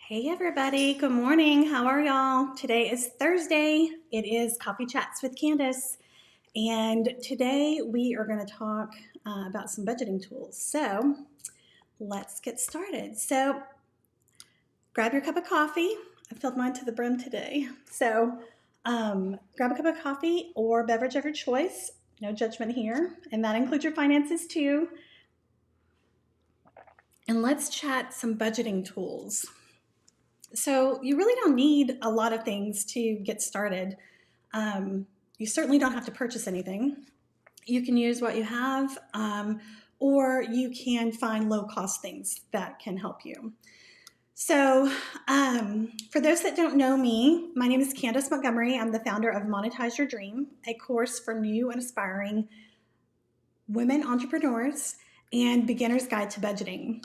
Hey everybody, good morning. How are y'all? Today is Thursday. It is Coffee Chats with Candice. And today we are going to talk about some budgeting tools. So let's get started. So grab your cup of coffee. I filled mine to the brim today. So grab a cup of coffee or beverage of your choice. No judgment here. And that includes your finances too. And let's chat some budgeting tools. So you really don't need a lot of things to get started. You certainly don't have to purchase anything. You can use what you have, or you can find low-cost things that can help you. So for those that don't know me, my name is Candice Montgomery. I'm the founder of Monetize Your Dream, a course for new and aspiring women entrepreneurs and beginner's guide to budgeting.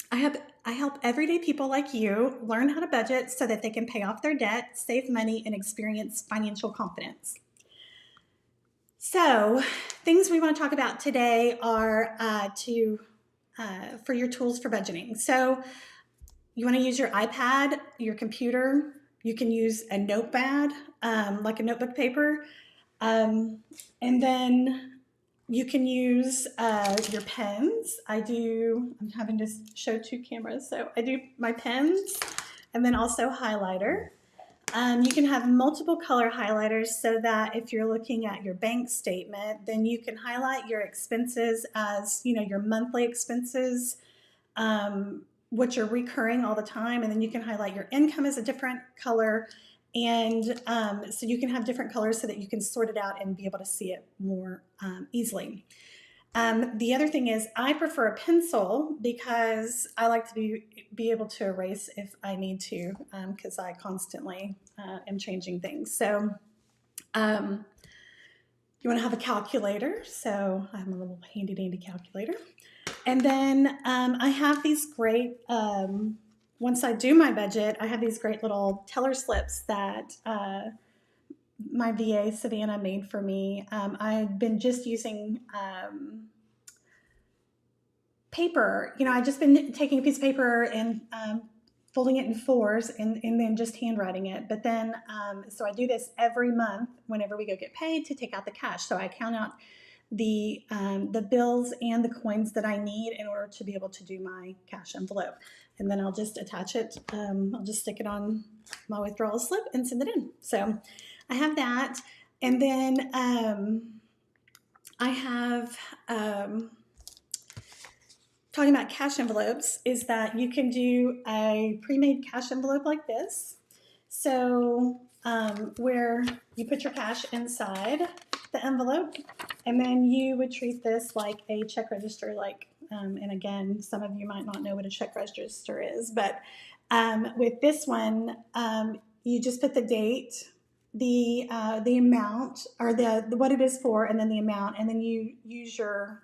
I help everyday people like you learn how to budget so that they can pay off their debt, save money, and experience financial confidence. So, things we want to talk about today are for your tools for budgeting. So, you want to use your iPad, your computer. You can use a notepad, like a notebook paper, and then you can use your pens. I'm having to show two cameras. So I do my pens and then also highlighter. You can have multiple color highlighters so that if you're looking at your bank statement, then you can highlight your expenses as, your monthly expenses, which are recurring all the time. And then you can highlight your income as a different color. And so you can have different colors so that you can sort it out and be able to see it more easily. The other thing is I prefer a pencil because I like to be able to erase if I need to, because I constantly am changing things. So you want to have a calculator. So I have a little handy dandy calculator. And then I have these great, once I do my budget, I have these great little teller slips that my VA, Savannah, made for me. I've been just using paper. I've just been taking a piece of paper and folding it in fours and then just handwriting it. But then, so I do this every month whenever we go get paid to take out the cash. So I count out the bills and the coins that I need in order to be able to do my cash envelope. And then I'll just attach it. I'll just stick it on my withdrawal slip and send it in. So I have that. And then I have, talking about cash envelopes, is that you can do a pre-made cash envelope like this. So where you put your cash inside the envelope, and then you would treat this like a check register, and again, some of you might not know what a check register is, but with this one, you just put the date, the amount, or the what it is for, and then the amount, and then you use your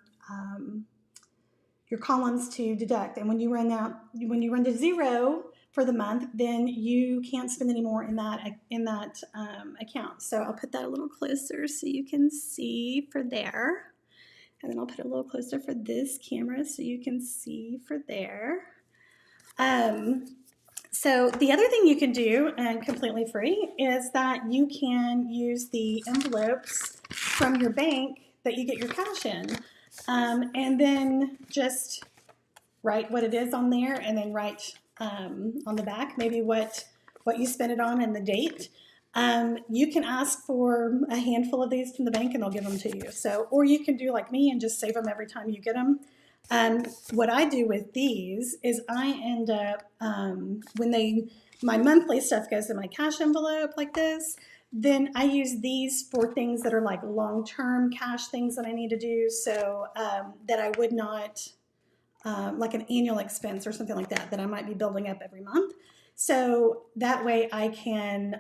columns to deduct. And when you run to zero for the month, then you can't spend any more in that account. So I'll put that a little closer so you can see for there. And then I'll put it a little closer for this camera so you can see for there. So the other thing you can do, and completely free, is that you can use the envelopes from your bank that you get your cash in. And then just write what it is on there, and then write on the back maybe what you spent it on and the date. You can ask for a handful of these from the bank and they'll give them to you. So, or you can do like me and just save them every time you get them. What I do with these is I end up, when my monthly stuff goes in my cash envelope like this, then I use these for things that are like long-term cash things that I need to do, so that I would not, like an annual expense or something like that I might be building up every month. So that way I can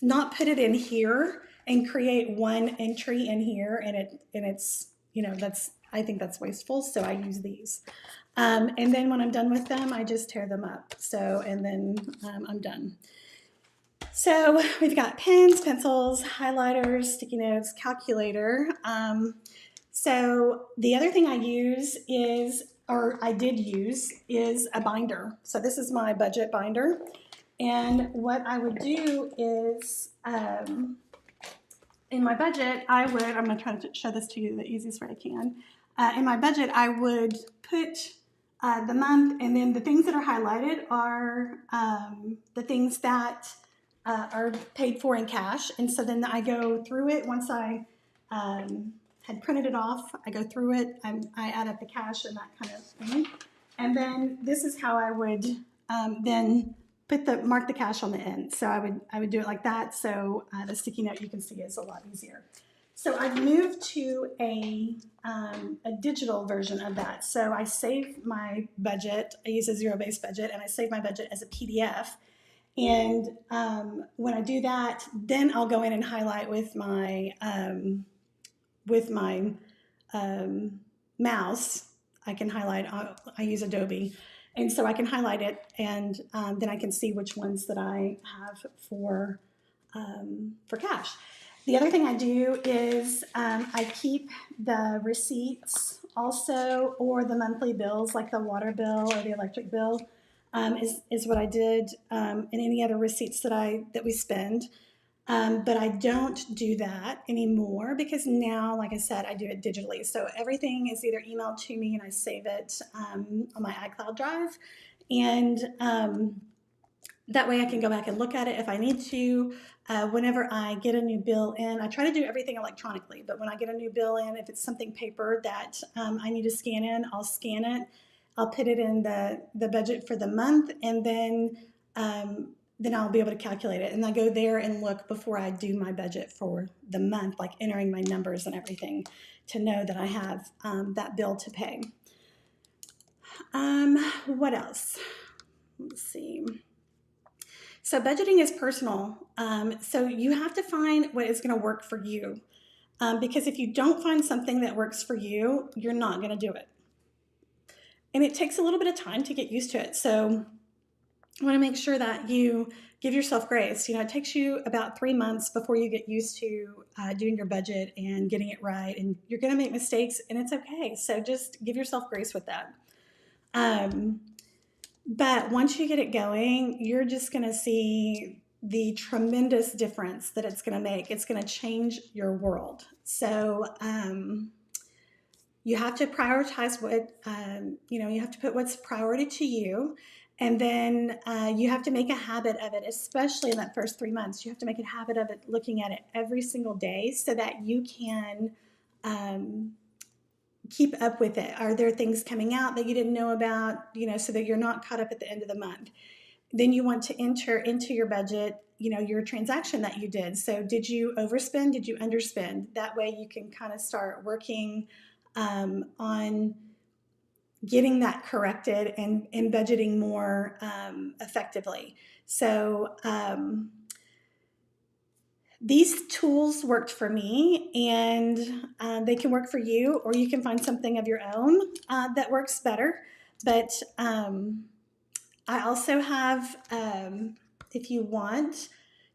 not put it in here and create one entry in here, and it's I think that's wasteful, so I use these. And then when I'm done with them, I just tear them up. So, and then I'm done. So we've got pens, pencils, highlighters, sticky notes, calculator. So the other thing I use is or I did use, is a binder. So this is my budget binder. And what I would do is, in my budget, I'm going to try to show this to you the easiest way I can. In my budget, I would put the month, and then the things that are highlighted are the things that are paid for in cash. And so then I go through it once I had printed it off. I go through it, I add up the cash and that kind of thing. And then this is how I would then mark the cash on the end. So I would do it like that. So the sticky note you can see is a lot easier. So I've moved to a digital version of that. So I save my budget. I use a zero-based budget, and I save my budget as a PDF. And when I do that, then I'll go in and highlight with my mouse. I can highlight. I use Adobe. And so I can highlight it, and then I can see which ones that I have for cash. The other thing I do is I keep the receipts also, or the monthly bills, like the water bill or the electric bill, is what I did, and any other receipts that we spend. But I don't do that anymore because now, like I said, I do it digitally. So everything is either emailed to me and I save it on my iCloud drive. And that way I can go back and look at it if I need to. Whenever I get a new bill in, I try to do everything electronically. But when I get a new bill in, if it's something paper that I need to scan in, I'll scan it. I'll put it in the budget for the month, and then I'll be able to calculate it. And I go there and look before I do my budget for the month, like entering my numbers and everything to know that I have that bill to pay. What else? Let's see. So budgeting is personal. So you have to find what is going to work for you. Because if you don't find something that works for you, you're not going to do it. And it takes a little bit of time to get used to it. So I want to make sure that you give yourself grace. It takes you about 3 months before you get used to doing your budget and getting it right. And you're going to make mistakes, and it's okay. So just give yourself grace with that. But once you get it going, you're just going to see the tremendous difference that it's going to make. It's going to change your world. So you have to prioritize what, you have to put what's priority to you. And then you have to make a habit of it, especially in that first 3 months. You have to make a habit of it, looking at it every single day so that you can keep up with it. Are there things coming out that you didn't know about, so that you're not caught up at the end of the month? Then you want to enter into your budget, your transaction that you did. So did you overspend? Did you underspend? That way you can kind of start working on getting that corrected and budgeting more effectively. So these tools worked for me, and they can work for you, or you can find something of your own that works better. But I also have, if you want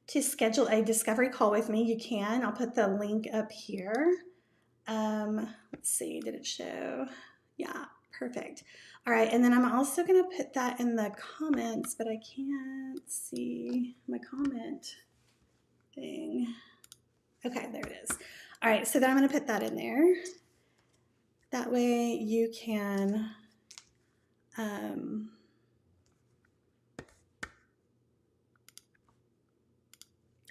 to schedule a discovery call with me, you can. I'll put the link up here. Let's see, did it show? Yeah, perfect. All right, and then I'm also going to put that in the comments, but I can't see my comment thing. Okay, there it is. All right, so then I'm going to put that in there. That way you can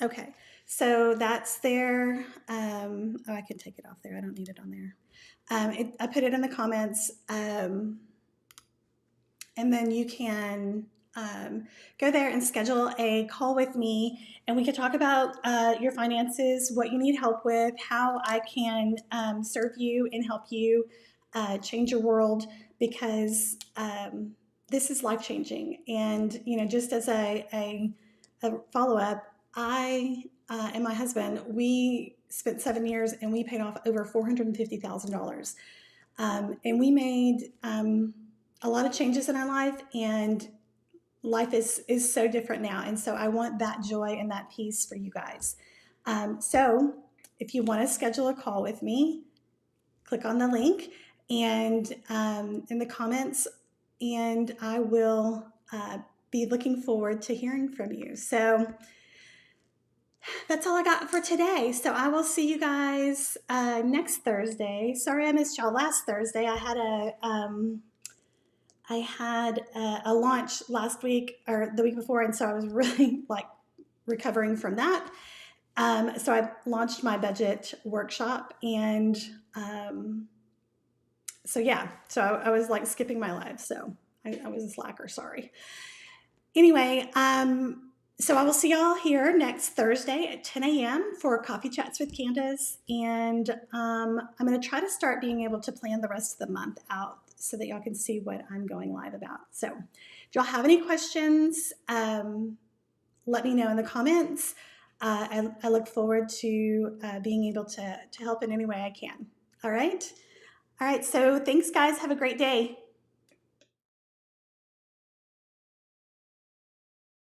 okay, so that's there. Oh, I can take it off there. I don't need it on there. I put it in the comments, and then you can go there and schedule a call with me, and we can talk about your finances, what you need help with, how I can serve you and help you change your world, because this is life-changing. And just as a follow-up, I and my husband, we spent 7 years and we paid off over $450,000. And we made a lot of changes in our life, and life is so different now. And so I want that joy and that peace for you guys. So if you want to schedule a call with me, click on the link, and in the comments, and I will be looking forward to hearing from you. So that's all I got for today. So I will see you guys next Thursday. Sorry I missed y'all last Thursday. I had a launch last week or the week before, and so I was really like recovering from that. So I launched my budget workshop, and so yeah, so I was like skipping my live, so I was a slacker, sorry. Anyway, so I will see y'all here next Thursday at 10 a.m. for Coffee Chats with Candice, and I'm going to try to start being able to plan the rest of the month out so that y'all can see what I'm going live about. So if y'all have any questions, let me know in the comments. I look forward to being able to help in any way I can. All right. So thanks, guys. Have a great day.